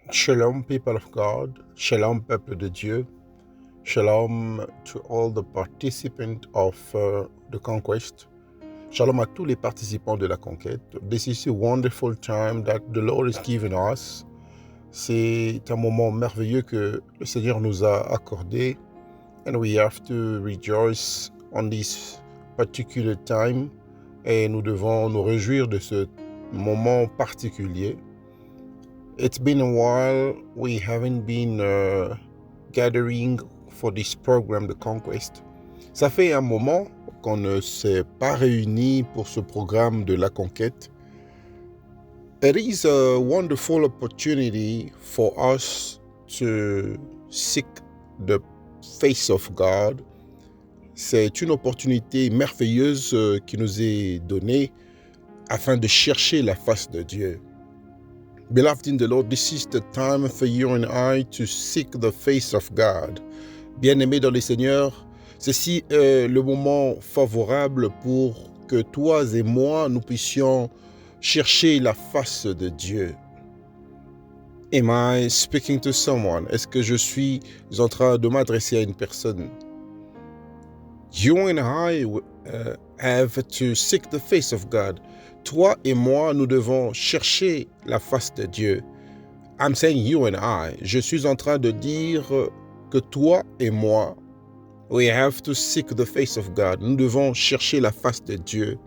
Shalom, people of God. Shalom, peuple de Dieu. Shalom to all the participants of the conquest. Shalom à tous les participants de la conquête. This is a wonderful time that the Lord is giving us. C'est un moment merveilleux que le Seigneur nous a accordé. And we have to rejoice on this particular time. Et nous devons nous réjouir de ce moment particulier. It's been a while. We haven't been gathering for this program, The Conquest. Ça fait un moment qu'on ne s'est pas réunis pour ce programme de la conquête. It is a wonderful opportunity for us to seek the face of God. C'est une opportunité merveilleuse qui nous est donnée afin de chercher la face de Dieu. Beloved in the Lord, this is the time for you and I to seek the face of God. Bien-aimés dans le Seigneur, ceci est le moment favorable pour que toi et moi, nous puissions chercher la face de Dieu. Am I speaking to someone? Est-ce que je suis en train de m'adresser à une personne? You and I have to seek the face of God. Toi et moi, nous devons chercher la face de Dieu. I'm saying you and I. Je suis en train de dire que toi et moi, we have to seek the face of God. Nous devons chercher la face de Dieu.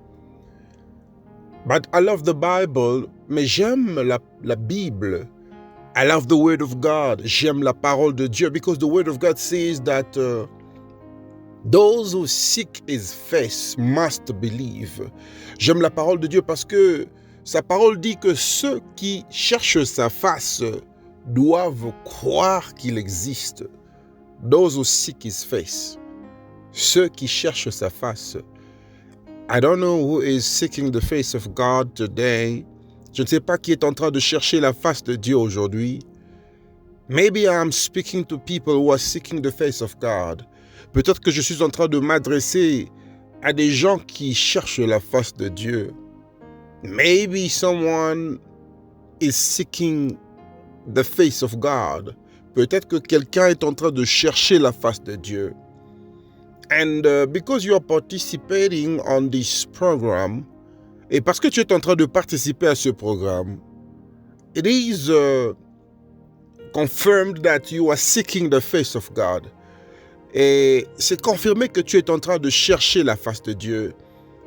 But I love the Bible, mais j'aime la Bible. I love the Word of God. J'aime la parole de Dieu because the Word of God says that those who seek His face must believe. J'aime la parole de Dieu parce que sa parole dit que ceux qui cherchent sa face doivent croire qu'il existe. Those who seek His face. Ceux qui cherchent sa face. I don't know who is seeking the face of God today. Je ne sais pas qui est en train de chercher la face de Dieu aujourd'hui. Maybe I'm speaking to people who are seeking the face of God. Peut-être que je suis en train de m'adresser à des gens qui cherchent la face de Dieu. Maybe someone is seeking the face of God. Peut-être que quelqu'un est en train de chercher la face de Dieu. And because you are participating on this program, et parce que tu es en train de participer à ce programme, it is confirmed that you are seeking the face of God. Et c'est confirmé que tu es en train de chercher la face de Dieu.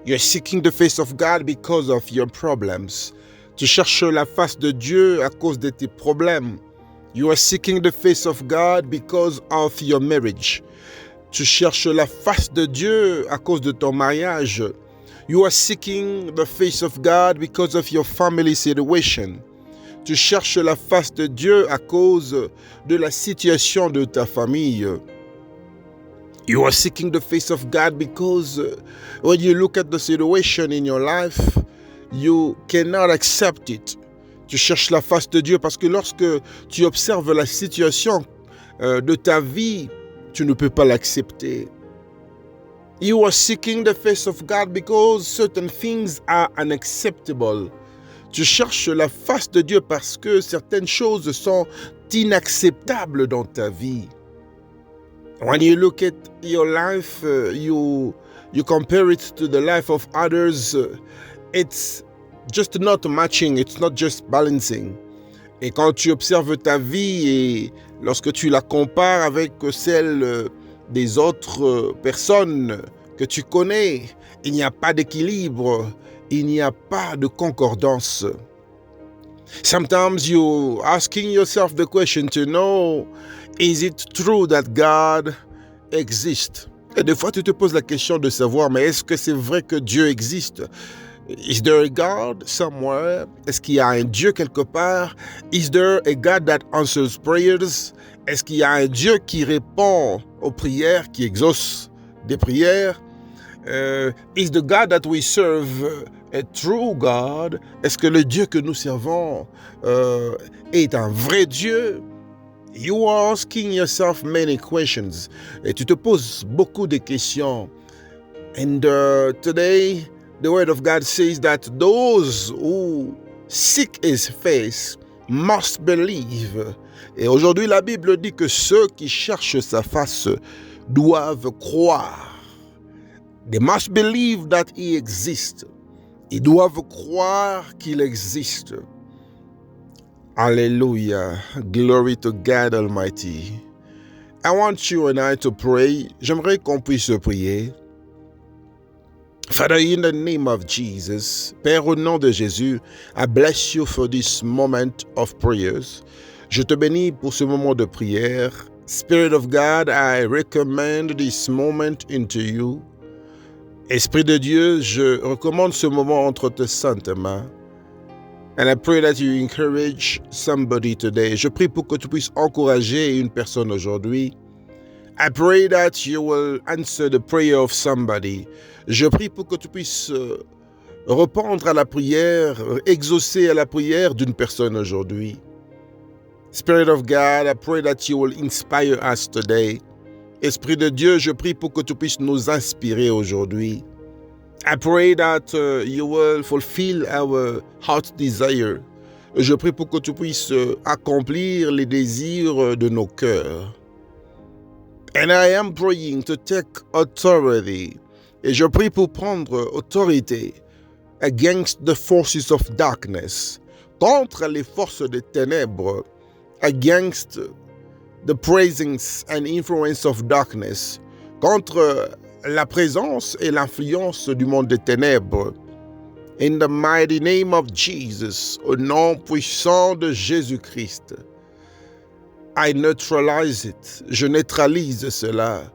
You're seeking the face of God because of your problems. Tu cherches la face de Dieu à cause de tes problèmes. You are seeking the face of God because of your marriage. Tu cherches la face de Dieu à cause de ton mariage. You are seeking the face of God because of your family situation. Tu cherches la face de Dieu à cause de la situation de ta famille. You are seeking the face of God because when you look at the situation in your life, you cannot accept it. Tu cherches la face de Dieu parce que lorsque tu observes la situation de ta vie, tu ne peux pas l'accepter. You are seeking the face of God because certain things are unacceptable. Tu cherches la face de Dieu parce que certaines choses sont inacceptables dans ta vie. When you look at your life, you compare it to the life of others, it's just not matching, it's not just balancing. Et quand tu observes ta vie et lorsque tu la compares avec celle des autres personnes que tu connais, il n'y a pas d'équilibre, il n'y a pas de concordance. Sometimes you're asking yourself the question to know, is it true that God exists? Et des fois, tu te poses la question de savoir, mais est-ce que c'est vrai que Dieu existe? Is there a God somewhere? Est-ce qu'il y a un Dieu quelque part? Is there a God that answers prayers? Est-ce qu'il y a un Dieu qui répond aux prières, qui exauce des prières? Is the God that we serve a true God? Est-ce que le Dieu que nous servons est un vrai Dieu? You are asking yourself many questions. Et tu te poses beaucoup de questions. And today, the Word of God says that those who seek His face must believe. Et aujourd'hui, la Bible dit que ceux qui cherchent sa face doivent croire. They must believe that he exists. Ils doivent croire qu'il existe. Hallelujah. Glory to God Almighty. I want you and I to pray. J'aimerais qu'on puisse prier. Father, in the name of Jesus, Père, au nom de Jésus, I bless you for this moment of prayers. Je te bénis pour ce moment de prière. Spirit of God, I recommend this moment into you. Esprit de Dieu, je recommande ce moment entre tes saintes mains. And I pray that you encourage somebody today. Je prie pour que tu puisses encourager une personne aujourd'hui. I pray that you will answer the prayer of somebody. Je prie pour que tu puisses répondre à la prière, exaucer à la prière d'une personne aujourd'hui. Spirit of God, I pray that you will inspire us today. Esprit de Dieu, je prie pour que tu puisses nous inspirer aujourd'hui. I pray that you will fulfill our heart desire. Je prie pour que tu puisses accomplir les désirs de nos cœurs. And I am praying to take authority. Et je prie pour prendre autorité against the forces of darkness, contre les forces des ténèbres, against the presence and influence of darkness, contre la présence et l'influence du monde des ténèbres. In the mighty name of Jesus, au nom puissant de Jésus-Christ, I neutralize it. Je neutralise cela.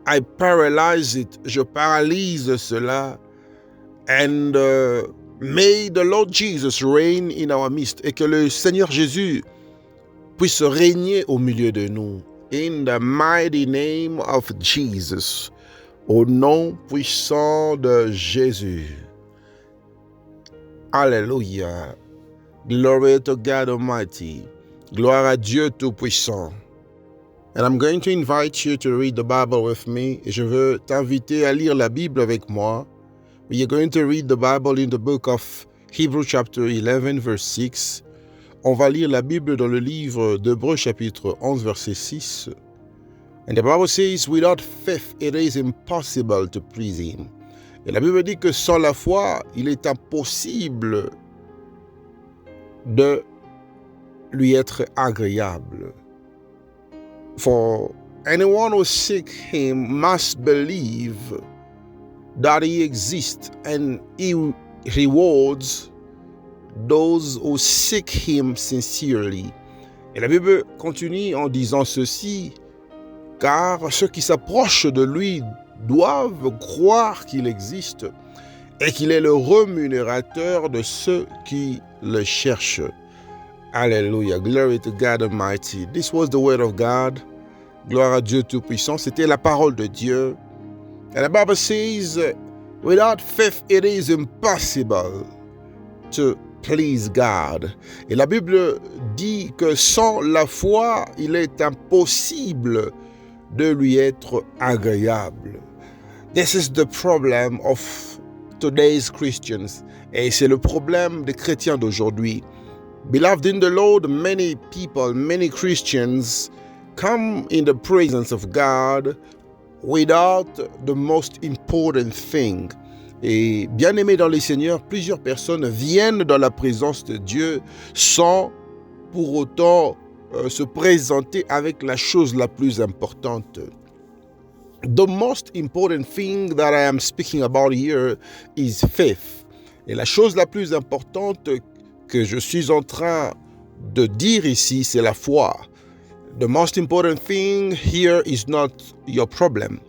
I paralyze it. Je paralyse cela. And may the Lord Jesus reign in our midst. Et que le Seigneur Jésus puisse régner au milieu de nous. In the mighty name of Jesus. Au nom puissant de Jésus. Alléluia. Glory to God Almighty. Gloire à Dieu Tout-Puissant. And I'm going to invite you to read the Bible with me. Et je veux t'inviter à lire la Bible avec moi. We are going to read the Bible in the book of Hebrews chapter 11 verse 6. On va lire la Bible dans le livre d'Hébreux chapitre 11 verset 6. And the Bible says, without faith it is impossible to please him. Et la Bible dit que sans la foi, il est impossible de lui être agréable. For anyone who seeks him must believe that he exists and he rewards those who seek him sincerely. Et la Bible continue en disant ceci, car ceux qui s'approchent de lui doivent croire qu'il existe et qu'il est le rémunérateur de ceux qui le cherchent. Hallelujah. Glory to God Almighty. This was the word of God. Gloire à Dieu Tout-Puissant. C'était la parole de Dieu. And the Bible says, without faith it is impossible to please God. Et la Bible dit que sans la foi, il est impossible de lui être agréable. This is the problem of today's Christians. Et c'est le problème des chrétiens d'aujourd'hui. Beloved in the Lord, many people, many Christians come in the presence of God without the most important thing. Et bien-aimés dans le Seigneur, plusieurs personnes viennent dans la présence de Dieu sans pour autant se présenter avec la chose la plus importante. The most important thing that I am speaking about here is faith. Et la chose la plus importante que je suis en train de dire ici, c'est la foi. The most important thing here is not your problem.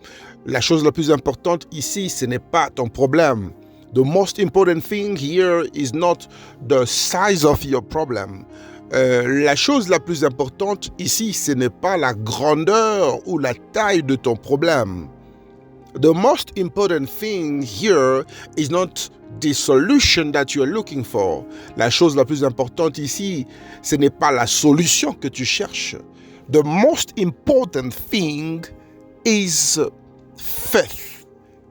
La chose la plus importante ici, ce n'est pas ton problème. The most important thing here is not the size of your problem. La chose la plus importante ici, ce n'est pas la grandeur ou la taille de ton problème. The most important thing here is not the solution that you are looking for. La chose la plus importante ici, ce n'est pas la solution que tu cherches. The most important thing is faith.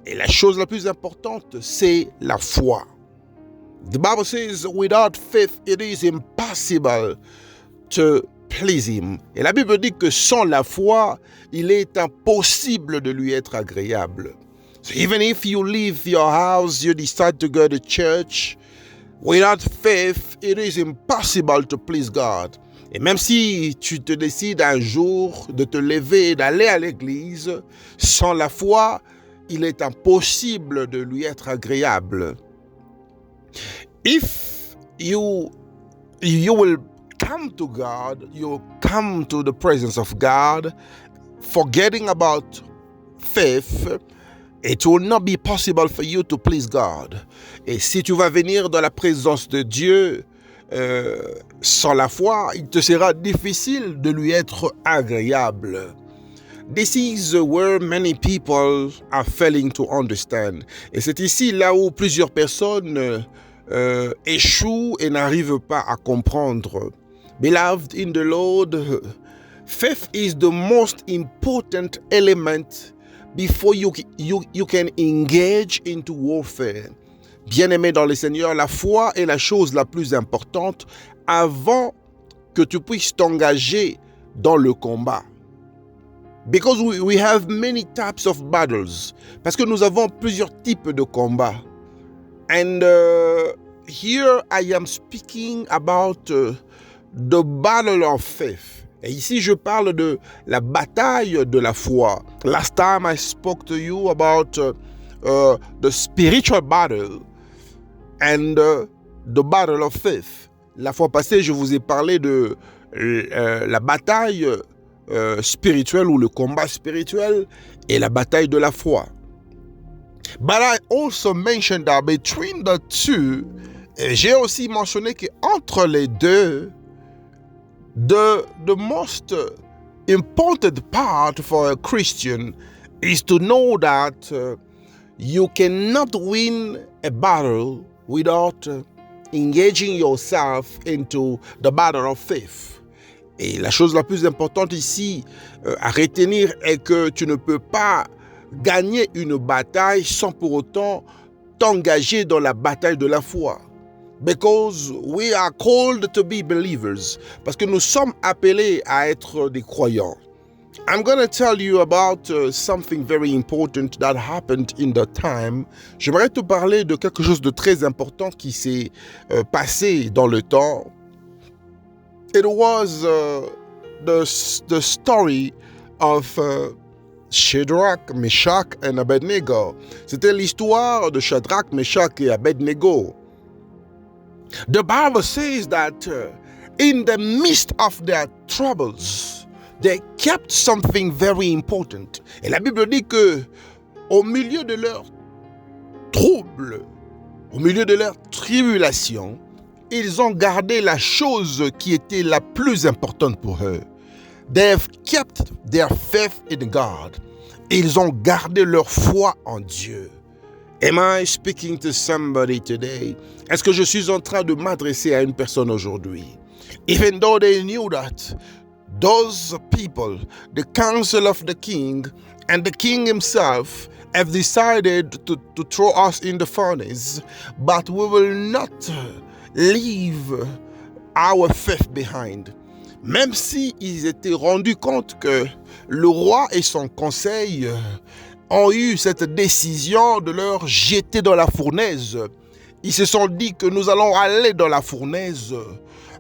Et la chose la plus importante, c'est la foi. The Bible says, without faith, it is impossible to please him. Et la Bible dit que sans la foi, il est impossible de lui être agréable. So even if you leave your house, you decide to go to church, without faith, it is impossible to please God. Et même si tu te décides un jour de te lever et d'aller à l'église, sans la foi, il est impossible de lui être agréable. If you will come to God, you come to the presence of God, forgetting about faith, it will not be possible for you to please God. Et si tu vas venir dans la présence de Dieu sans la foi, il te sera difficile de lui être agréable. This is where many people are failing to understand. Et c'est ici là où plusieurs personnes échouent et n'arrivent pas à comprendre. Beloved in the Lord, faith is the most important element before you can engage into warfare. Bien-aimé dans le Seigneur, la foi est la chose la plus importante avant que tu puisses t'engager dans le combat. Because we have many types of battles. Parce que nous avons plusieurs types de combats. And here I am speaking about the battle of faith. Et ici, je parle de la bataille de la foi. Last time I spoke to you about the spiritual battle and the battle of faith. La fois passée, je vous ai parlé de la bataille spirituelle ou le combat spirituel et la bataille de la foi. But I also mentioned that between the two, j'ai aussi mentionné qu'entre les deux, the most important part for a Christian is to know that you cannot win a battle without engaging yourself into the battle of faith. Et la chose la plus importante ici à retenir est que tu ne peux pas gagner une bataille sans pour autant t'engager dans la bataille de la foi. Because we are called to be believers. Parce que nous sommes appelés à être des croyants. I'm going to tell you about something very important that happened in the time. J'aimerais te parler de quelque chose de très important qui s'est passé dans le temps. It was the story of Shadrach, Meshach and Abednego. C'était l'histoire de Shadrach, Meshach et Abednego. The Bible says that in the midst of their troubles, they kept something very important. Et la Bible dit que au milieu de leurs troubles, au milieu de leurs tribulations, ils ont gardé la chose qui était la plus importante pour eux. They've kept their faith in God. Ils ont gardé leur foi en Dieu. Am I speaking to somebody today? Est-ce que je suis en train de m'adresser à une personne aujourd'hui? Even though they knew that those people, the council of the king and the king himself have decided to throw us in the furnace, but we will not leave our faith behind. Même si ils étaient rendus compte que le roi et son conseil ont eu cette décision de leur jeter dans la fournaise, ils se sont dit que nous allons aller dans la fournaise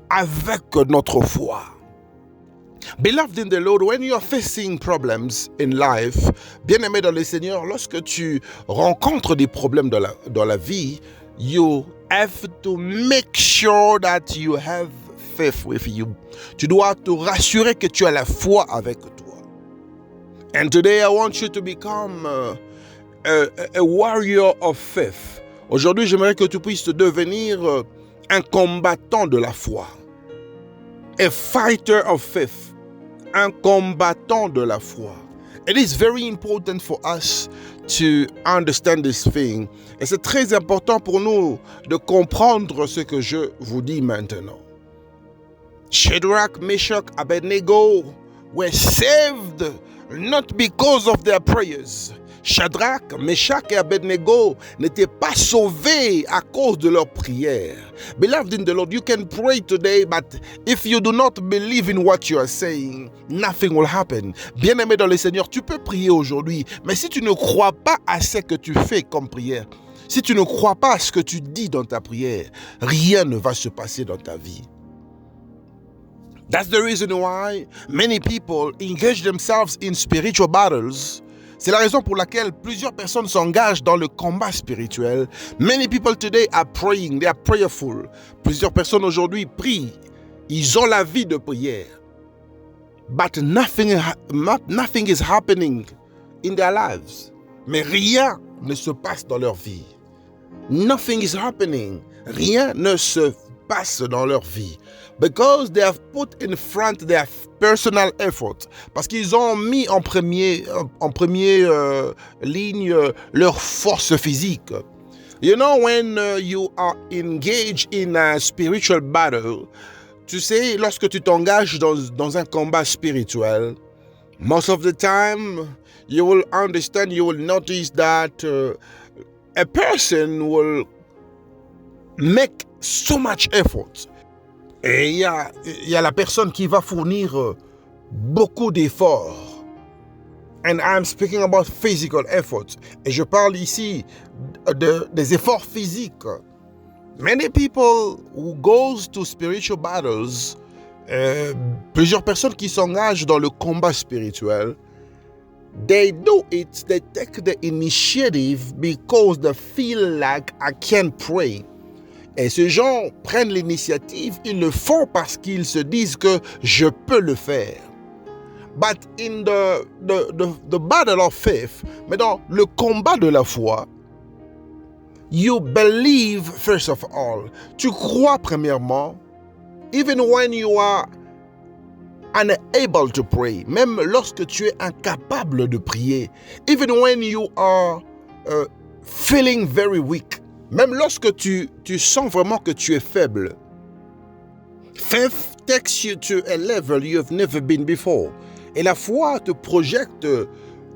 avec notre foi. Beloved in the Lord, when you are facing problems in life, bien-aimé dans le Seigneur, lorsque tu rencontres des problèmes dans la vie, you have to make sure that you have faith with you. Tu dois te rassurer que tu as la foi avec toi. And today I want you to become a warrior of faith. Aujourd'hui, j'aimerais que tu puisses devenir un combattant de la foi. A fighter of faith. Un combattant de la foi. It is very important for us to understand this thing. Et c'est très important pour nous de comprendre ce que je vous dis maintenant. Shadrach, Meshach, Abednego were saved not because of their prayers. Shadrach, Meshach et Abednego n'étaient pas sauvés à cause de leur prière. Beloved in the Lord, you can pray today, but if you do not believe in what you are saying, nothing will happen. Bien-aimé dans le Seigneur, tu peux prier aujourd'hui, mais si tu ne crois pas à ce que tu fais comme prière, si tu ne crois pas à ce que tu dis dans ta prière, rien ne va se passer dans ta vie. That's the reason why many people engage themselves in spiritual battles. C'est la raison pour laquelle plusieurs personnes s'engagent dans le combat spirituel. Many people today are praying, they are prayerful. Plusieurs personnes aujourd'hui prient. Ils ont la vie de prière. But nothing is happening in their lives. Mais rien ne se passe dans leur vie. Nothing is happening. Rien ne se passe dans leur vie. Because they have put in front their personal effort. Parce qu'ils ont mis en premier ligne leur force physique. You know, when you are engaged in a spiritual battle, tu sais, lorsque tu t'engages dans un combat spirituel, most of the time, you will understand, you will notice that a person will make so much effort. Et il y a la personne qui va fournir beaucoup d'efforts. And I'm speaking about physical efforts. Et je parle ici des efforts physiques. Many people who goes to spiritual battles, plusieurs personnes qui s'engagent dans le combat spirituel, they take the initiative because they feel like I can't pray. Et ces gens prennent l'initiative, ils le font parce qu'ils se disent que je peux le faire. But in the battle of faith, mais dans le combat de la foi, you believe first of all. Tu crois premièrement, even when you are unable to pray, même lorsque tu es incapable de prier, even when you are feeling very weak. Même lorsque tu sens vraiment que tu es faible. Faith takes you to a level you have never been before. Et la foi te projette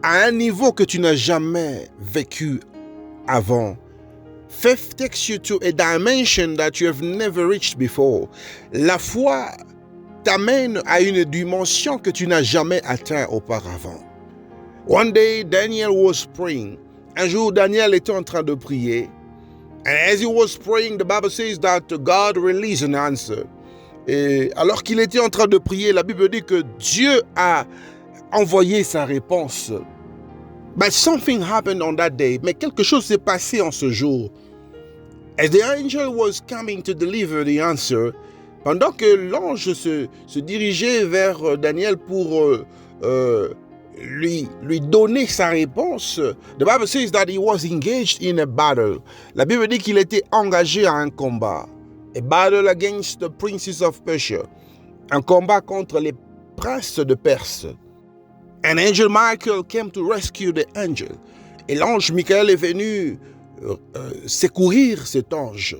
à un niveau que tu n'as jamais vécu avant. Faith takes you to a dimension that you have never reached before. La foi t'amène à une dimension que tu n'as jamais atteint auparavant. One day, Daniel was praying. Un jour, Daniel était en train de prier. And as he was praying, the Bible says that God released an answer. Et alors qu'il était en train de prier, la Bible dit que Dieu a envoyé sa réponse. But something happened on that day. Mais quelque chose s'est passé en ce jour. As the angel was coming to deliver the answer, pendant que l'ange se dirigeait vers Daniel pour lui donner sa réponse, the Bible says that he was engaged in a battle. La Bible dit qu'il était engagé à un combat. A battle against the princes of Persia. Un combat contre les princes de Perse. An angel Michael came to rescue the angel. Et l'ange Michael est venu secourir cet ange.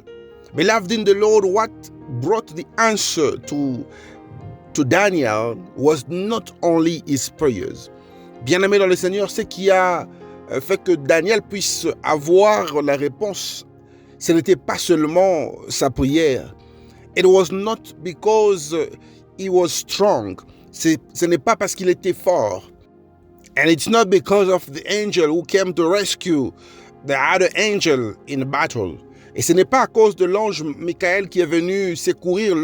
Beloved in the Lord, what brought the answer to Daniel was not only his prayers. Bien-aimé dans le Seigneur, ce qui a fait que Daniel puisse avoir la réponse, ce n'était pas seulement sa prière. It was not because he was strong. Ce n'est pas parce qu'il était fort. And it's not because of the angel who came to rescue the other angel in battle. Et ce n'est pas à cause de l'ange Michael qui est venu secourir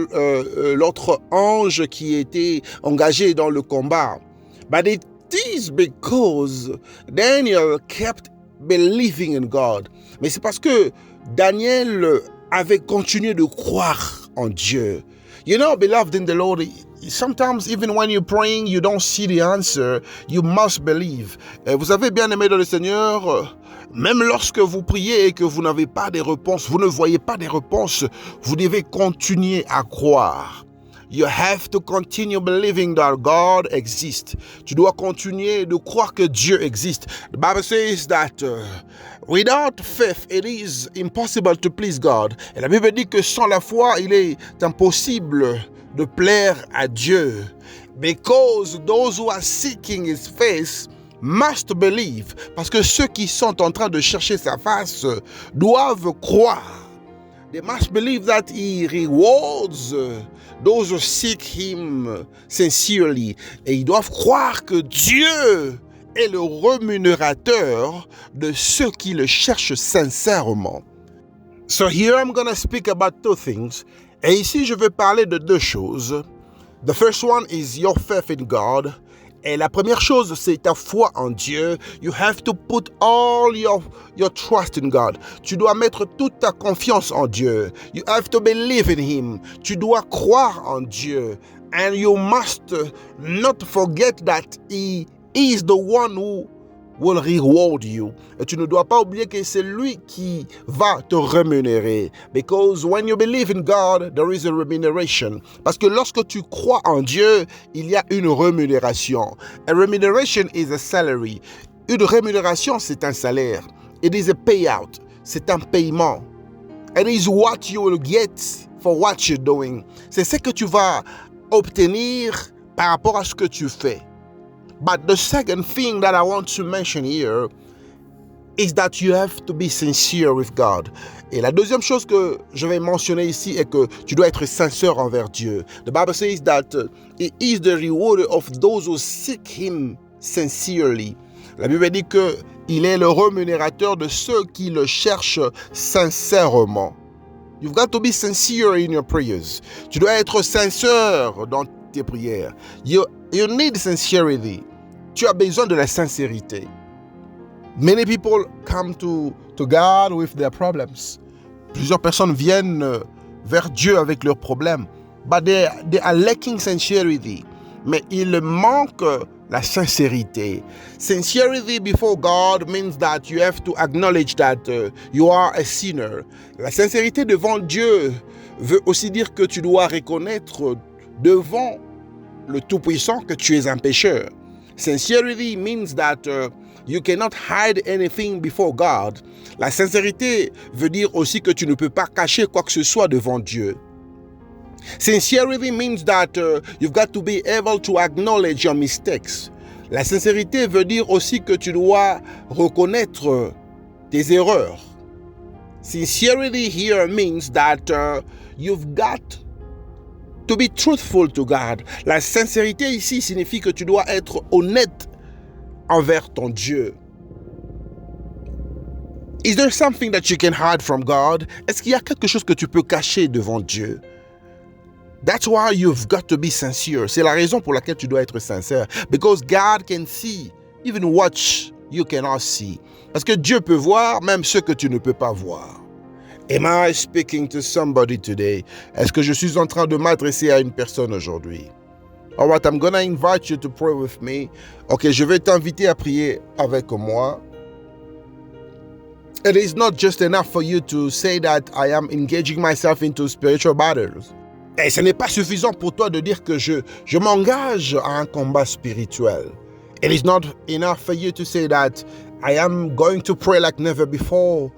l'autre ange qui était engagé dans le combat. But it is because Daniel kept believing in God. Mais c'est parce que Daniel avait continué de croire en Dieu. You know, beloved in the Lord, sometimes even when you're praying, you don't see the answer, you must believe. Vous savez, bien aimé dans le Seigneur, même lorsque vous priez et que vous n'avez pas de réponses, vous ne voyez pas de réponses, vous devez continuer à croire. You have to continue believing that God exists. Tu dois continuer de croire que Dieu existe. The Bible says that without faith, it is impossible to please God. Et la Bible dit que sans la foi, il est impossible de plaire à Dieu. Because those who are seeking His face must believe, parce que ceux qui sont en train de chercher sa face doivent croire. They must believe that he rewards those who seek him sincerely. Et ils doivent croire que Dieu est le rémunérateur de ceux qui le cherchent sincèrement. So here I'm going to speak about two things. Et ici, je vais parler de deux choses. The first one is your faith in God. Et la première chose, c'est ta foi en Dieu. You have to put all your trust in God. Tu dois mettre toute ta confiance en Dieu. You have to believe in Him. Tu dois croire en Dieu. And you must not forget that He is the one who will reward you. Et tu ne dois pas oublier que c'est lui qui va te rémunérer. Because when you believe in God, there is a remuneration. Parce que lorsque tu crois en Dieu, il y a une rémunération. A remuneration is a salary. Une rémunération, c'est un salaire. It is a payout. C'est un paiement. It is what you will get for what you're doing. C'est ce que tu vas obtenir par rapport à ce que tu fais. But the second thing that I want to mention here is that you have to be sincere with God. Et la deuxième chose que je vais mentionner ici est que tu dois être sincère envers Dieu. The Bible says that He is the rewarder of those who seek Him sincerely. La Bible dit que il est le rémunérateur de ceux qui le cherchent sincèrement. You've got to be sincere in your prayers. Tu dois être sincère dans tes prières. You need sincerity. Tu as besoin de la sincérité. Many people come to God with their problems. Plusieurs personnes viennent vers Dieu avec leurs problèmes. But they are lacking sincerity. Mais il manque la sincérité. Sincerity before God means that you have to acknowledge that you are a sinner. La sincérité devant Dieu veut aussi dire que tu dois reconnaître devant le Tout-Puissant que tu es un pécheur. Sincerity means that you cannot hide anything before God. La sincérité veut dire aussi que tu ne peux pas cacher quoi que ce soit devant Dieu. Sincerity means that you've got to be able to acknowledge your mistakes. La sincérité veut dire aussi que tu dois reconnaître tes erreurs. Sincerity here means that you've got to be truthful to God. La sincérité ici signifie que tu dois être honnête envers ton Dieu. Is there something that you can hide from God? Est-ce qu'il y a quelque chose que tu peux cacher devant Dieu? That's why you've got to be sincere. C'est la raison pour laquelle tu dois être sincère. Because God can see even what you cannot see. Parce que Dieu peut voir même ce que tu ne peux pas voir. Am I speaking to somebody today? Est-ce que je suis en train de m'adresser à une personne aujourd'hui? All right, I'm gonna invite you to pray with me. Ok, je vais t'inviter à prier avec moi. It is not just enough for you to say that I am engaging myself into spiritual battles. Et ce n'est pas suffisant pour toi de dire que je m'engage à un combat spirituel. It is not enough for you to say that I am going to pray like never before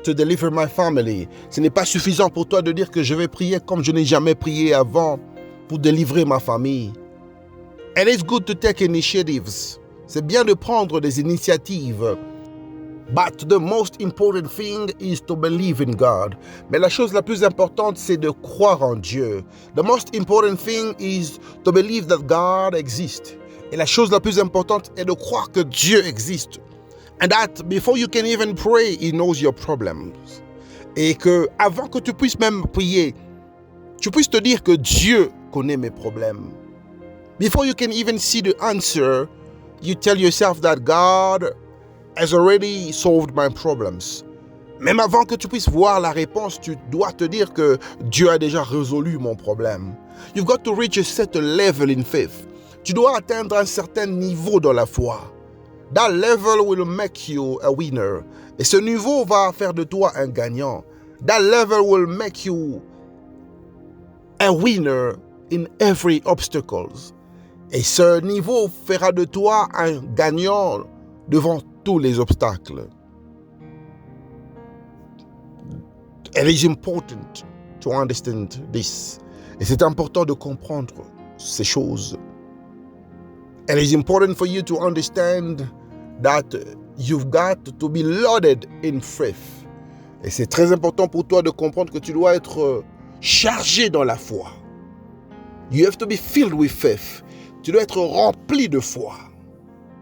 to deliver my family. Ce n'est pas suffisant pour toi de dire que je vais prier comme je n'ai jamais prié avant pour délivrer ma famille. It is good to take initiatives. C'est bien de prendre des initiatives. But the most important thing is to believe in God. Mais la chose la plus importante, c'est de croire en Dieu. The most important thing is to believe that God exists. Et la chose la plus importante est de croire que Dieu existe. And that before you can even pray, He knows your problems. Et que avant que tu puisses même prier, tu puisses te dire que Dieu connaît mes problèmes. Before you can even see the answer, you tell yourself that God has already solved my problems. Même avant que tu puisses voir la réponse, tu dois te dire que Dieu a déjà résolu mon problème. You've got to reach a certain level in faith. Tu dois atteindre un certain niveau dans la foi. That level will make you a winner. Et ce niveau va faire de toi un gagnant. That level will make you a winner in every obstacle. Et ce niveau fera de toi un gagnant devant tous les obstacles. It is important to understand this. Et c'est important de comprendre ces choses. It is important for you to understand that you've got to be loaded in faith. Et c'est très important pour toi de comprendre que tu dois être chargé dans la foi. You have to be filled with faith. Tu dois être rempli de foi.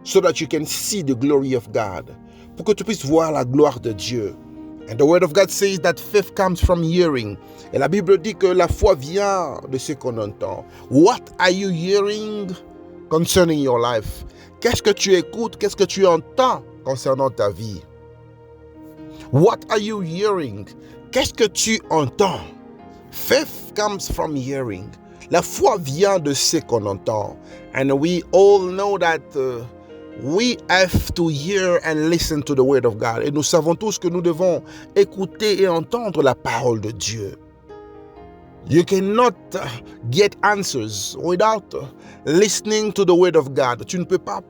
So that you can see the glory of God. Pour que tu puisses voir la gloire de Dieu. And the word of God says that faith comes from hearing. Et la Bible dit que la foi vient de ce qu'on entend. What are you hearing concerning your life? Qu'est-ce que tu écoutes? Qu'est-ce que tu entends concernant ta vie? What are you hearing? Qu'est-ce que tu entends? Faith comes from hearing. La foi vient de ce qu'on entend. And we all know that we have to hear and listen to the word of God. Et nous savons tous que nous devons écouter et entendre la parole de Dieu. You cannot get answers without listening to the word of God. Tu ne peux pas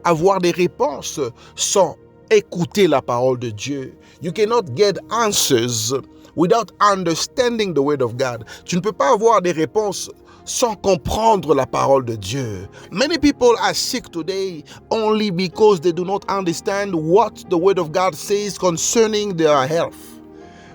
avoir des réponses sans écouter la parole de Dieu. You cannot get answers without understanding the word of God. Tu ne peux pas avoir des réponses sans comprendre la parole de Dieu. Many people are sick today only because they do not understand what the word of God says concerning their health.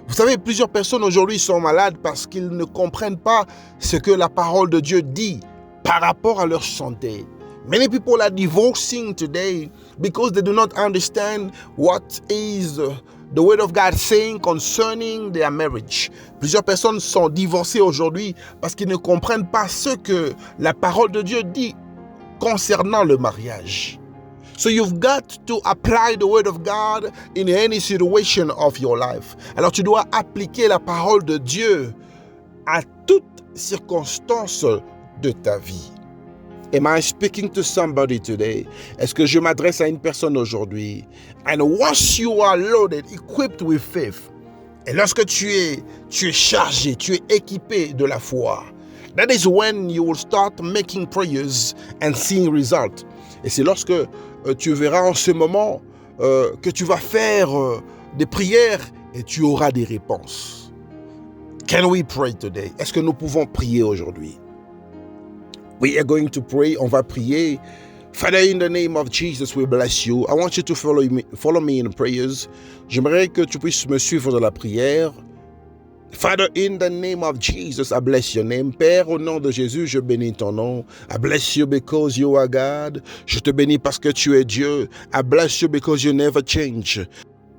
Vous savez, plusieurs personnes aujourd'hui sont malades parce qu'ils ne comprennent pas ce que la parole de Dieu dit par rapport à leur santé. Many people are divorcing today because they do not understand what is the word of God saying concerning their marriage. Plusieurs personnes sont divorcées aujourd'hui parce qu'ils ne comprennent pas ce que la parole de Dieu dit concernant le mariage. So you've got to apply the word of God in any situation of your life. Alors tu dois appliquer la parole de Dieu à toute circonstance de ta vie. Am I speaking to somebody today? Est-ce que je m'adresse à une personne aujourd'hui? And once you are loaded, equipped with faith, et lorsque tu es chargé, tu es équipé de la foi, that is when you will start making prayers and seeing results. Et c'est lorsque tu verras en ce moment que tu vas faire des prières et tu auras des réponses. Can we pray today? Est-ce que nous pouvons prier aujourd'hui? We are going to pray. On va prier. Father, in the name of Jesus, we bless you. I want you to follow me in prayers. J'aimerais que tu puisses me suivre dans la prière. Father, in the name of Jesus, I bless your name. Père, au nom de Jésus, je bénis ton nom. I bless you because you are God. Je te bénis parce que tu es Dieu. I bless you because you never change.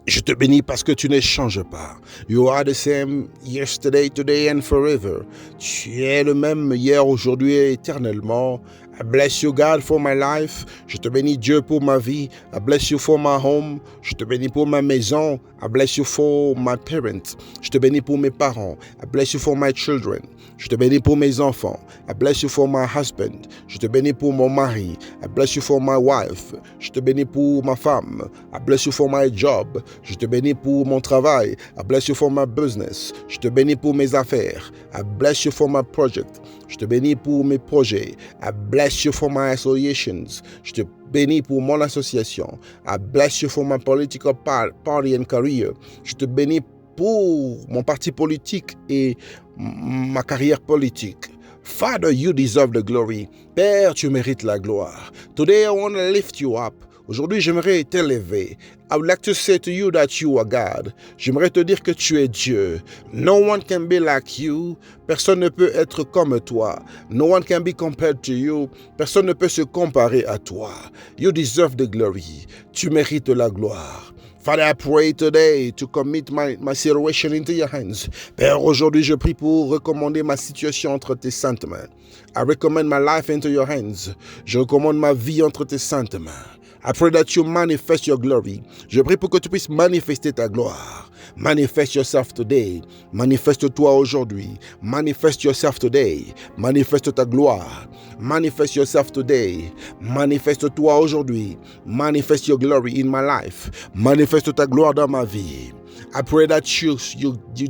Je te bénis parce que tu ne changes pas. You are the same yesterday, today and forever. Tu es le même hier, aujourd'hui et éternellement. I bless you, God, for my life. Je te bénis, Dieu, pour ma vie. I bless you for my home. Je te bénis pour ma maison. I bless you for my parents. Je te bénis pour mes parents. I bless you for my children. Je te bénis pour mes enfants. I bless you for my husband. Je te bénis pour mon mari. I bless you for my wife. Je te bénis pour ma femme. I bless you for my job. Je te bénis pour mon travail. I bless you for my business. Je te bénis pour mes affaires. I bless you for my project. Je te bénis pour mes projets. I bless you for my associations. Je te bénis pour mon association. I bless you for my political party and career. Je te bénis pour mon parti politique et ma carrière politique. Father, you deserve the glory. Père, tu mérites la gloire. Today I want to lift you up. Aujourd'hui, j'aimerais t'élever. I would like to say to you that you are God. J'aimerais te dire que tu es Dieu. No one can be like you. Personne ne peut être comme toi. No one can be compared to you. Personne ne peut se comparer à toi. You deserve the glory. Tu mérites la gloire. Father, I pray today to commit my situation into your hands. Père, aujourd'hui, je prie pour recommander ma situation entre tes saintes mains. I recommend my life into your hands. Je recommande ma vie entre tes saintes mains. I pray that you manifest your glory. Je prie pour que tu puisses manifester ta gloire. Manifest yourself today. Manifeste-toi aujourd'hui. Manifest yourself today. Manifeste ta gloire. Manifest yourself today. Manifeste-toi aujourd'hui. Manifest your glory in my life. Manifeste ta gloire dans ma vie. I pray that you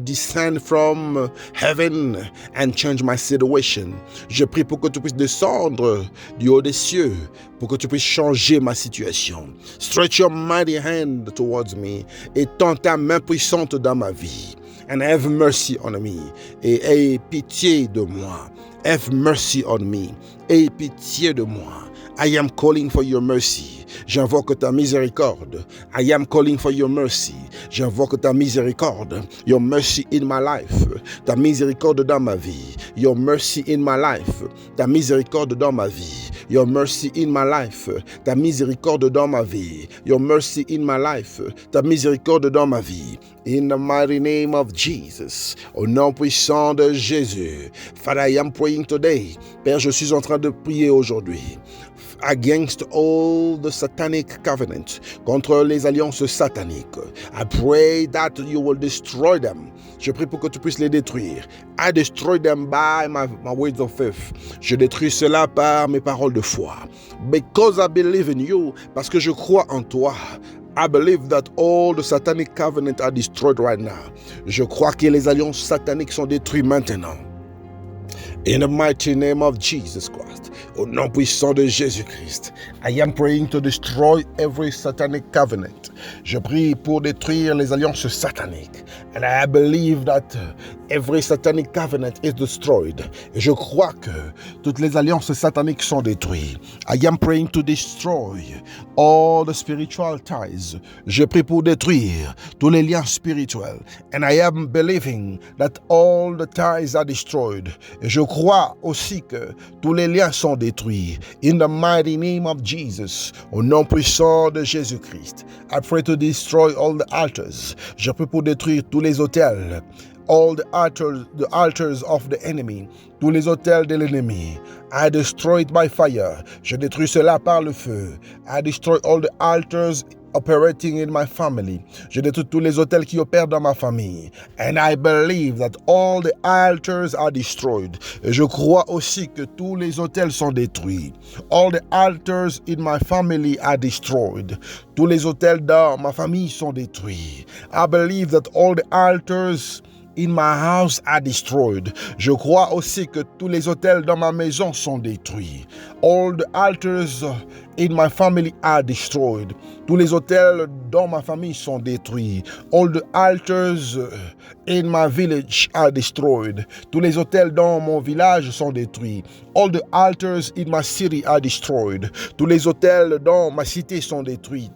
descend from heaven and change my situation. Je prie pour que tu puisses descendre du haut des cieux, pour que tu puisses changer ma situation. Stretch your mighty hand towards me. Étends ta main puissante dans ma vie. And have mercy on me. Et aie pitié de moi. Have mercy on me. Aie pitié de moi. I am calling for your mercy. J'invoque ta miséricorde. I am calling for your mercy. J'invoque ta miséricorde. Your mercy in my life. Ta miséricorde dans ma vie. Your mercy in my life. Ta miséricorde dans ma vie. Your mercy in my life. Ta miséricorde dans ma vie. Your mercy in my life. Ta miséricorde dans ma vie. In the mighty name of Jesus. Au nom puissant de Jésus. Father, I am praying today. Père, je suis en train de prier aujourd'hui. Against all the satanic covenant, contre les alliances sataniques. I pray that you will destroy them. Je prie pour que tu puisses les détruire. I destroy them by my words of faith. Je détruis cela par mes paroles de foi. Because I believe in you, parce que je crois en toi. I believe that all the satanic covenant are destroyed right now. Je crois que les alliances sataniques sont détruites maintenant. In the mighty name of Jesus Christ, au nom puissant de Jésus-Christ, I am praying to destroy every satanic covenant. Je prie pour détruire les alliances sataniques. And I believe that every satanic covenant is destroyed. Et je crois que toutes les alliances sataniques sont détruites. I am praying to destroy all the spiritual ties. Je prie pour détruire tous les liens spirituels. And I am believing that all the ties are destroyed. Et je crois aussi que tous les liens sont détruits. In the mighty name of Jesus, au nom puissant de Jésus-Christ, I pray to destroy all the altars. Je prie pour détruire tous les autels. All the altars of the enemy, tous les autels de l'ennemi. I destroy it by fire. Je détruis cela par le feu. I destroy all the altars operating in my family. Je détruis tous les autels qui opèrent dans ma famille. And I believe that all the altars are destroyed. Et je crois aussi que tous les autels sont détruits. All the altars in my family are destroyed. Tous les autels dans ma famille sont détruits. I believe that all the altars in my house are destroyed. Je crois aussi que tous les autels dans ma maison sont détruits. All the altars in my family are destroyed. Tous les autels dans ma famille sont détruits. All the altars in my village are destroyed. Tous les autels dans mon village sont détruits. All the altars in my city are destroyed. Tous les autels dans ma cité sont détruits.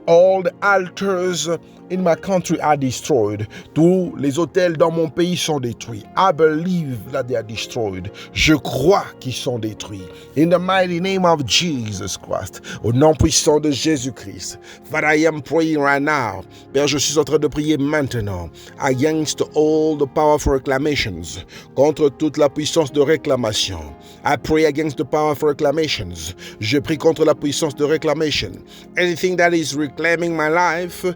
All the altars in my country are destroyed. Tous les autels dans mon pays sont détruits. I believe that they are destroyed. Je crois qu'ils sont détruits. In the mighty name of Jesus Christ. Au nom puissant de Jésus-Christ. Father, I am praying right now. Père, je suis en train de prier maintenant. Against all the powerful reclamations. Contre toute la puissance de réclamation. I pray against the powerful reclamations. Je prie contre la puissance de réclamation. Anything that is reclaiming my life,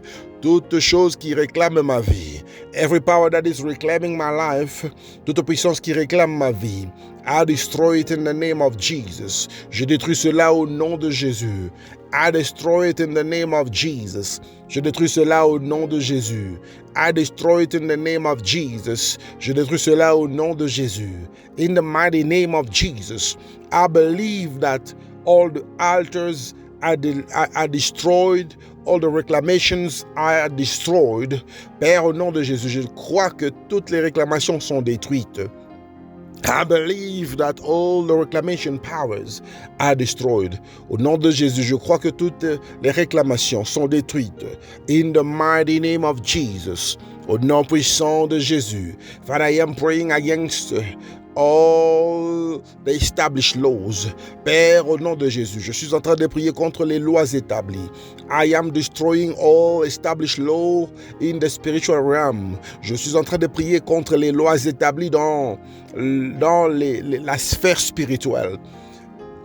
toute chose qui réclame ma vie. Every power that is reclaiming my life, toute puissance qui réclame ma vie. I destroy it in the name of Jesus. Je détruis cela au nom de Jésus. I destroy it in the name of Jesus. Je détruis cela au nom de Jésus. I destroy it in the name of Jesus. Je détruis cela au nom de Jésus. In the mighty name of Jesus. I believe that all the altars are destroyed. All the reclamations are destroyed. Père, au nom de Jésus, je crois que toutes les réclamations sont détruites. I believe that all the reclamation powers are destroyed. Au nom de Jésus, je crois que toutes les réclamations sont détruites. In the mighty name of Jesus. Au nom puissant de Jésus. Father, I am praying against all the established laws. Père, au nom de Jésus, je suis en train de prier contre les lois établies. I am destroying all established law in the spiritual realm. Je suis en train de prier contre les lois établies dans la sphère spirituelle.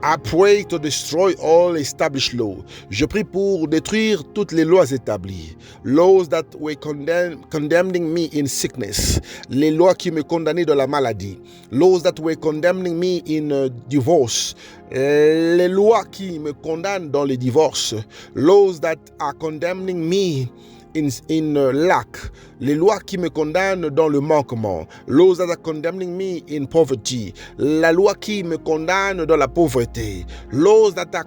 I pray to destroy all established law. Je prie pour détruire toutes les lois établies. Laws that were condemning me in sickness. Les lois qui me condamnaient de la maladie. Laws that were condemning me in divorce. Les lois qui me condamnent dans les divorces. Laws that are condemning me in lack. Les lois qui me condamnent dans le manquement. Laws that are condemning me in poverty. La loi qui me condamne dans la pauvreté. Laws that are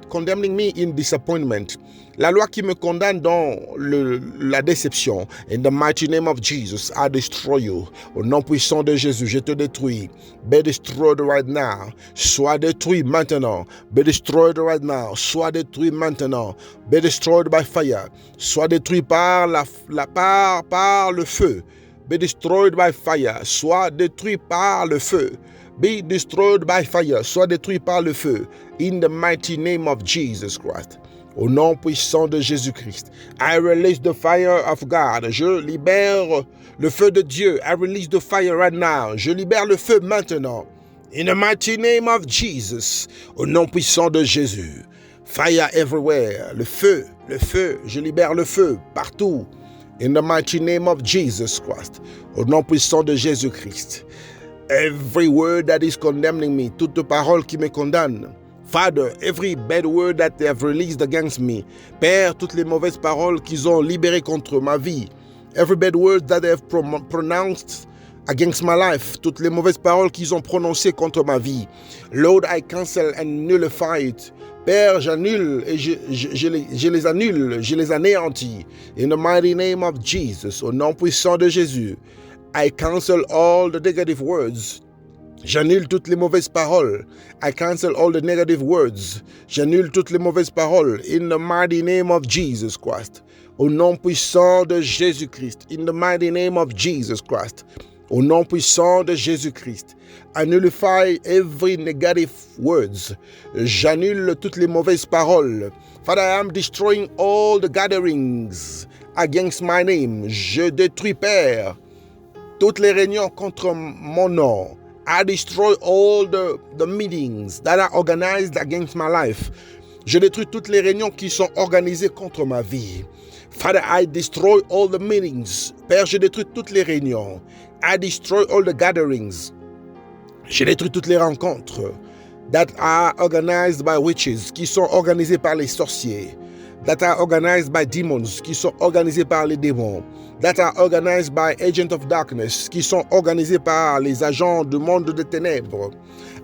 condemning me in disappointment. La loi qui me condamne dans la déception. In the mighty name of Jesus, I destroy you. Au nom puissant de Jésus, je te détruis. Be destroyed right now. Sois détruit maintenant. Be destroyed right now. Sois détruit maintenant. Be destroyed by fire. Sois détruit par par le feu. Be destroyed by fire. Sois détruit par le feu. Be destroyed by fire. Sois détruit par le feu. In the mighty name of Jesus Christ. Au nom puissant de Jésus-Christ. I release the fire of God. Je libère le feu de Dieu. I release the fire right now. Je libère le feu maintenant. In the mighty name of Jesus. Au nom puissant de Jésus. Fire everywhere. Le feu, le feu. Je libère le feu partout. In the mighty name of Jesus Christ. Au nom puissant de Jésus-Christ. Every word that is condemning me. Toute parole qui me condamne. Father, every bad word that they have released against me. Père, toutes les mauvaises paroles qu'ils ont libérées contre ma vie. Every bad word that they have pronounced against my life. Toutes les mauvaises paroles qu'ils ont prononcées contre ma vie. Lord, I cancel and nullify it. Père, j'annule et je les annule, je les anéantis. In the mighty name of Jesus, au nom puissant de Jésus, I cancel all the negative words. J'annule toutes les mauvaises paroles. I cancel all the negative words. J'annule toutes les mauvaises paroles. In the mighty name of Jesus Christ. Au nom puissant de Jésus-Christ. In the mighty name of Jesus Christ. Au nom puissant de Jésus-Christ. I nullify every negative words. J'annule toutes les mauvaises paroles. Father, I am destroying all the gatherings against my name. Je détruis, Père, toutes les réunions contre mon nom. I destroy all the meetings that are organized against my life. Je détruis toutes les réunions qui sont organisées contre ma vie. Father, I destroy all the meetings. Père, je détruis toutes les réunions. I destroy all the gatherings. Je détruis toutes les rencontres that are organized by witches, qui sont organisées par les sorciers. That are organized by demons, qui sont organisés par les démons. That are organized by agents of darkness, qui sont organisés par les agents du monde des ténèbres.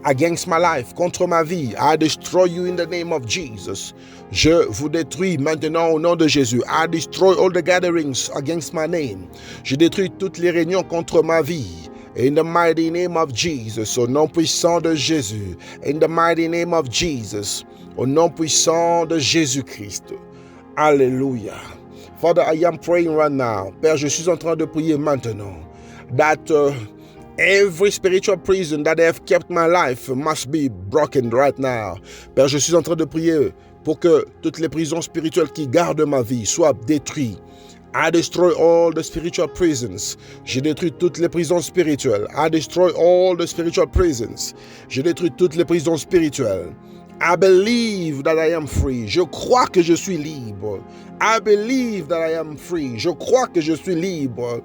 Against my life, contre ma vie. I destroy you in the name of Jesus. Je vous détruis maintenant au nom de Jésus. I destroy all the gatherings against my name. Je détruis toutes les réunions contre ma vie. In the mighty name of Jesus, au nom puissant de Jésus. In the mighty name of Jesus, au nom puissant de Jésus-Christ. Alléluia. Father, I am praying right now. Père, je suis en train de prier maintenant. That every spiritual prison that have kept my life must be broken right now. Père, je suis en train de prier pour que toutes les prisons spirituelles qui gardent ma vie soient détruites. I destroy all the spiritual prisons. Je détruis toutes les prisons spirituelles. I destroy all the spiritual prisons. Je détruis toutes les prisons spirituelles. I believe that I am free. Je crois que je suis libre. I believe that I am free. Je crois que je suis libre.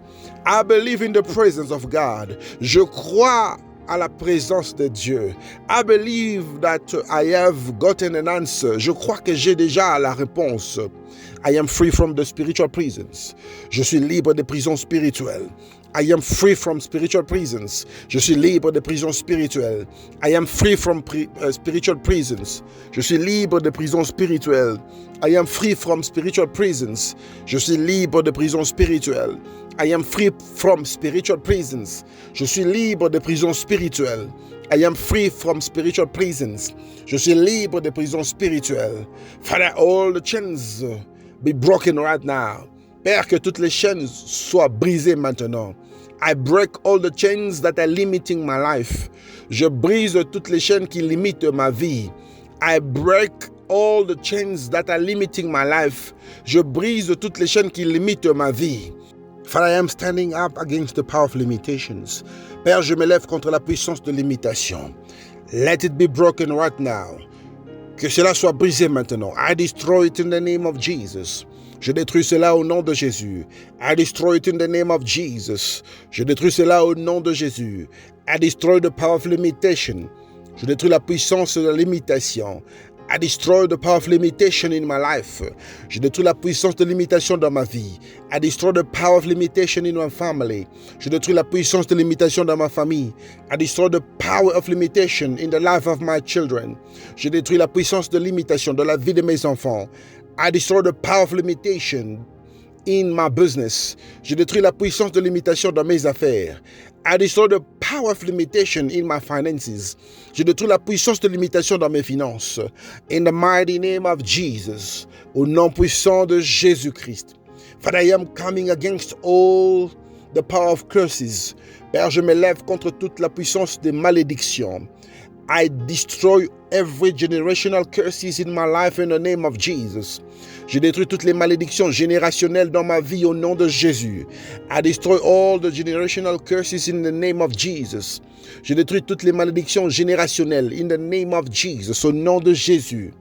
I believe in the presence of God. Je crois à la présence de Dieu. I believe that I have gotten an answer. Je crois que j'ai déjà la réponse. I am free from the spiritual prisons. Je suis libre des prisons spirituelles. I am free from spiritual prisons. Je suis libre des prisons spirituelles. I am free from spiritual prisons. Je suis libre des prisons spirituelles. I am free from spiritual prisons. Je suis libre des prisons spirituelles. I am free from spiritual prisons. Je suis libre des prisons spirituelles. I am free from spiritual prisons. Je suis libre des prisons spirituelles. Father, all the chains be broken right now. Père, que toutes les chaînes soient brisées maintenant. I break all the chains that are limiting my life. Je brise toutes les chaînes qui limitent ma vie. I break all the chains that are limiting my life. Je brise toutes les chaînes qui limitent ma vie. Father, I am standing up against the power of limitations. Père, je me lève contre la puissance de l'imitation. Let it be broken right now. Que cela soit brisé maintenant. I destroy it in the name of Jesus. Je détruis cela au nom de Jésus. I destroy it in the name of Jesus. Je détruis cela au nom de Jésus. I destroy the power of limitation. Je détruis la puissance de la limitation. I destroy the power of limitation in my life. Je détruis la puissance de limitation dans ma vie. I destroy the power of limitation in my family. Je détruis la puissance de limitation dans ma famille. I destroy the power of limitation in the life of my children. Je détruis la puissance de limitation dans la vie de mes enfants. I destroy the power of limitation in my business. Je détruis la puissance de limitation dans mes affaires. I destroy the power of limitation in my finances. Je détruis la puissance de limitation dans mes finances. In the mighty name of Jesus. Au nom puissant de Jésus-Christ. Father, I am coming against all the power of curses. Père, je m'élève contre toute la puissance des malédictions. I destroy every generational curses in my life in the name of Jesus. Je détruis toutes les malédictions générationnelles dans ma vie au nom de Jésus. I destroy all the generational curses in the name of Jesus. Je détruis toutes les malédictions générationnelles in the name of Jesus, au nom de Jésus.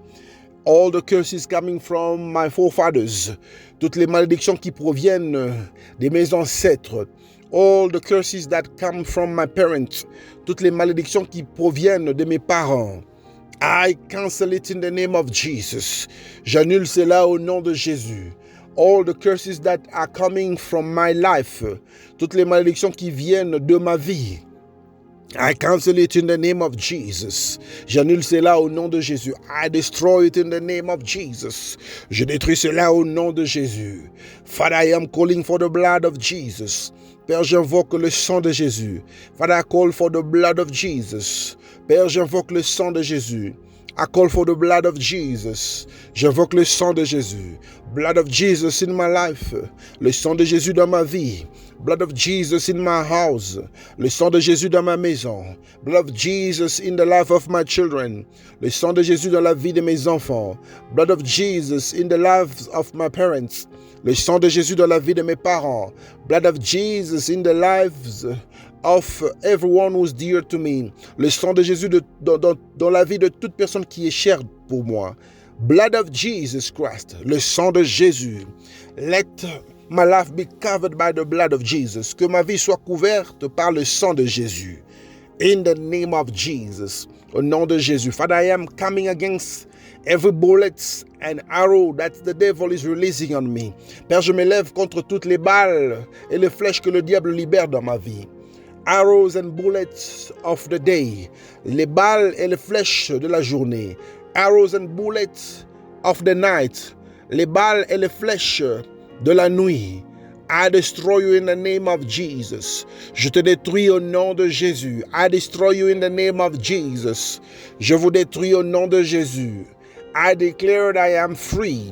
All the curses coming from my forefathers. Toutes les malédictions qui proviennent de mes ancêtres. All the curses that come from my parents. Toutes les malédictions qui proviennent de mes parents. I cancel it in the name of Jesus. J'annule cela au nom de Jésus. All the curses that are coming from my life. Toutes les malédictions qui viennent de ma vie. I cancel it in the name of Jesus. J'annule cela au nom de Jésus. I destroy it in the name of Jesus. Je détruis cela au nom de Jésus. Father, I am calling for the blood of Jesus. Père, j'invoque le sang de Jésus. Father, I call for the blood of Jesus. Père, j'invoque le sang de Jésus. I call for the blood of Jesus. J'invoque le sang de Jésus. Blood of Jesus in my life. Le sang de Jésus dans ma vie. Blood of Jesus in my house. Le sang de Jésus dans ma maison. Blood of Jesus in the life of my children. Le sang de Jésus dans la vie de mes enfants. Blood of Jesus in the lives of my parents. Le sang de Jésus dans la vie de mes parents. Blood of Jesus in the lives of everyone who's dear to me. Le sang de Jésus dans la vie de toute personne qui est chère pour moi. Blood of Jesus Christ. Le sang de Jésus. Let my life be covered by the blood of Jesus. Que ma vie soit couverte par le sang de Jésus. In the name of Jesus. Au nom de Jésus. Father, I am coming against every bullet and arrow that the devil is releasing on me. Père, je m'élève contre toutes les balles et les flèches que le diable libère dans ma vie. Arrows and bullets of the day. Les balles et les flèches de la journée. Arrows and bullets of the night. Les balles et les flèches de la nuit. I destroy you in the name of Jesus. Je te détruis au nom de Jésus. I destroy you in the name of Jesus. Je vous détruis au nom de Jésus. I declare that I am free.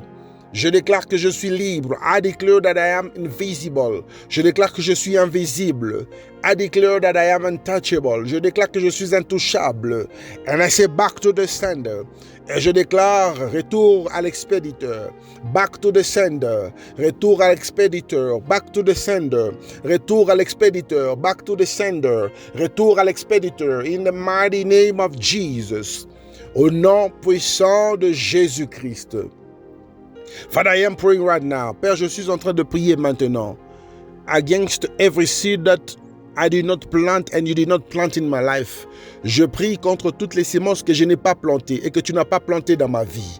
Je déclare que je suis libre. I declare that I am invisible. Je déclare que je suis invisible. I declare that I am untouchable. Je déclare que je suis intouchable. And I say back to the sender. Et je déclare retour à l'expéditeur. Back to the sender. Retour à l'expéditeur. Back to the sender. Retour à l'expéditeur. Back to the sender. Retour à l'expéditeur. In the mighty name of Jesus. Au nom puissant de Jésus-Christ. Father, I am praying right now. Père, je suis en train de prier maintenant. Against every seed that I did not plant and you did not plant in my life. Je prie contre toutes les semences que je n'ai pas plantées et que tu n'as pas plantées dans ma vie.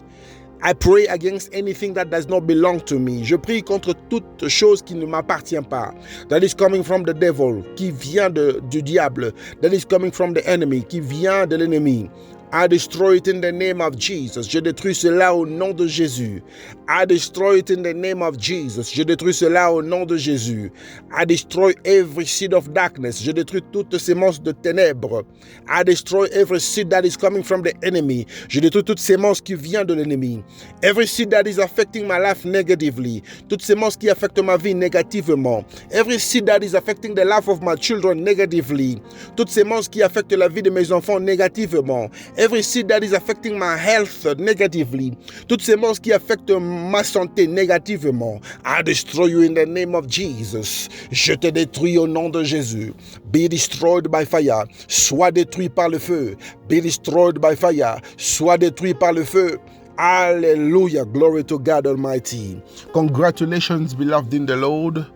I pray against anything that does not belong to me. Je prie contre toute chose qui ne m'appartient pas. That is coming from the devil, qui vient du diable. That is coming from the enemy, qui vient de l'ennemi. I destroy it in the name of Jesus. Je détruis cela au nom de Jésus. I destroy it in the name of Jesus. Je détruis cela au nom de Jésus. I destroy every seed of darkness. Je détruis toute sémence de ténèbres. I destroy every seed that is coming from the enemy. Je détruis toute sémence qui vient de l'ennemi. Every seed that is affecting my life negatively. Toute sémence qui affecte ma vie négativement. Every seed that is affecting the life of my children negatively. Toute sémence qui affecte la vie de mes enfants négativement. Every seed that is affecting my health negatively. Toute sémence qui affecte ma santé négativement. I destroy you in the name of Jesus. Je te détruis au nom de Jésus. Be destroyed by fire. Sois détruit par le feu. Be destroyed by fire. Sois détruit par le feu. Hallelujah. Glory to God Almighty. Congratulations, beloved in the Lord.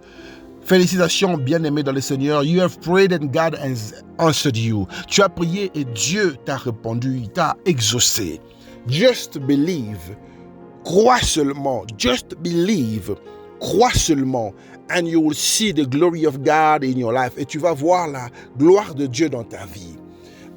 Félicitations, bien-aimés dans le Seigneur. You have prayed and God has answered you. Tu as prié et Dieu t'a répondu, il t'a exaucé. Just believe. Crois seulement. Just believe. Crois seulement. And you will see the glory of God in your life. Et tu vas voir la gloire de Dieu dans ta vie.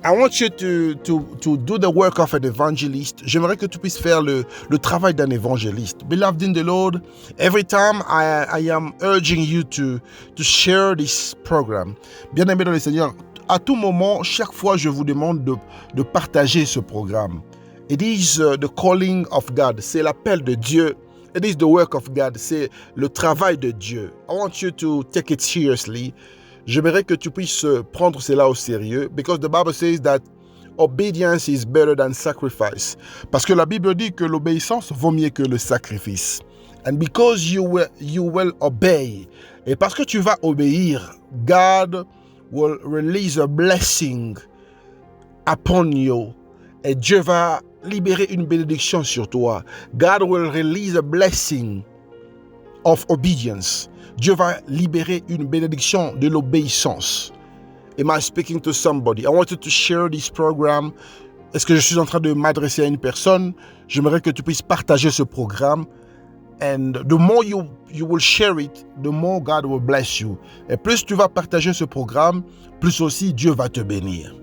I want you to do the work of an evangelist. J'aimerais que tu puisses faire le travail d'un évangéliste. Beloved in the Lord, every time I am urging you to share this program. Bien-aimés dans le Seigneur, à tout moment, chaque fois, je vous demande de partager ce programme. It is the calling of God. C'est l'appel de Dieu. It is the work of God. C'est le travail de Dieu. I want you to take it seriously. J'aimerais que tu puisses prendre cela au sérieux. Because the Bible says that obedience is better than sacrifice. Parce que la Bible dit que l'obéissance vaut mieux que le sacrifice. And because you will obey. Et parce que tu vas obéir, God will release a blessing upon you. Et Dieu va libérer une bénédiction sur toi. God will release a blessing of obedience. Dieu va libérer une bénédiction de l'obéissance. Am I speaking to somebody? I want you to share this program. Est-ce que je suis en train de m'adresser à une personne? J'aimerais que tu puisses partager ce programme. And the more you will share it, the more God will bless you. Et plus tu vas partager ce programme, plus aussi Dieu va te bénir.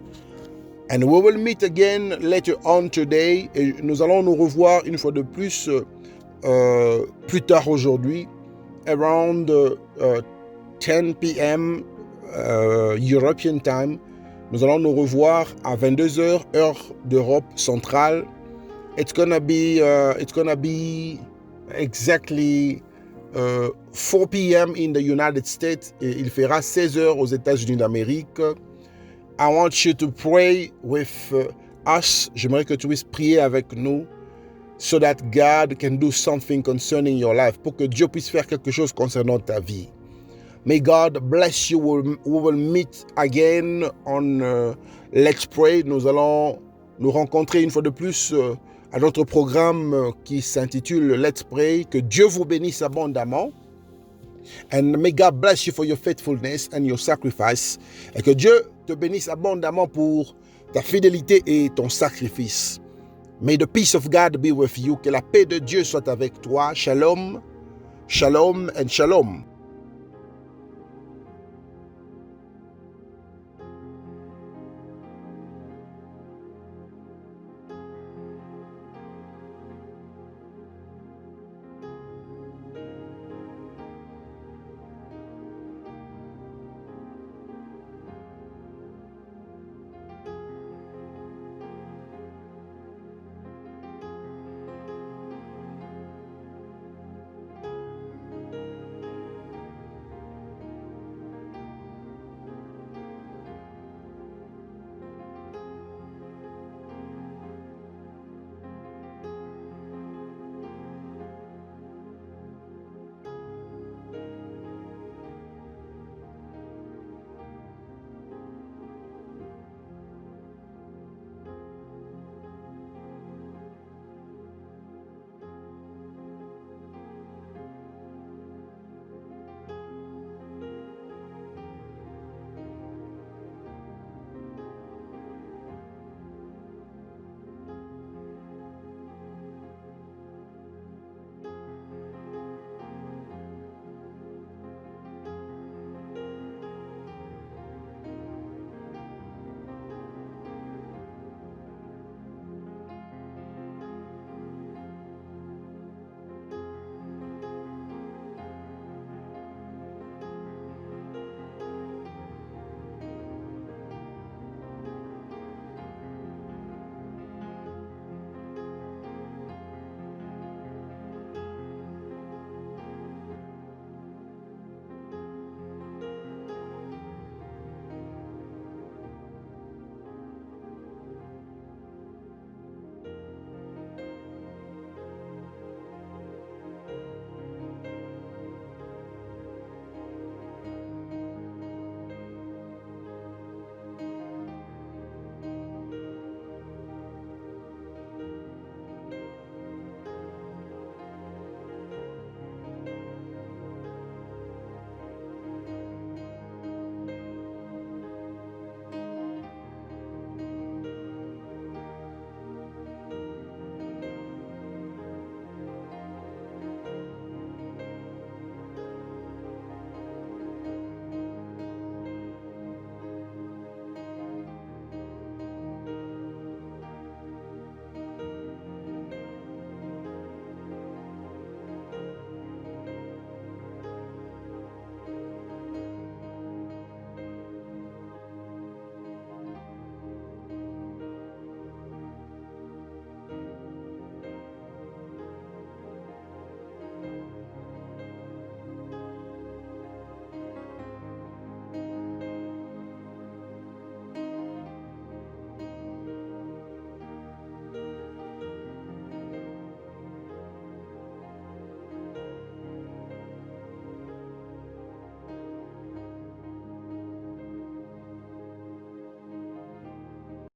And we will meet again later on today. Et nous allons nous revoir une fois de plus tard aujourd'hui, around 10 p.m. European time. Nous allons nous revoir à 22h, heure d'Europe centrale. It's gonna be exactly 4 p.m. in the United States. Et il fera 16h aux États-Unis d'Amérique. I want you to pray with us. J'aimerais que tu puisses prier avec nous so that God can do something concerning your life, pour que Dieu puisse faire quelque chose concernant ta vie. May God bless you. We will meet again on Let's Pray. Nous allons nous rencontrer une fois de plus à notre programme qui s'intitule Let's Pray. Que Dieu vous bénisse abondamment. And may God bless you for your faithfulness and your sacrifice. Et que Dieu te bénisse abondamment pour ta fidélité et ton sacrifice. May the peace of God be with you. Que la paix de Dieu soit avec toi. Shalom, shalom and shalom.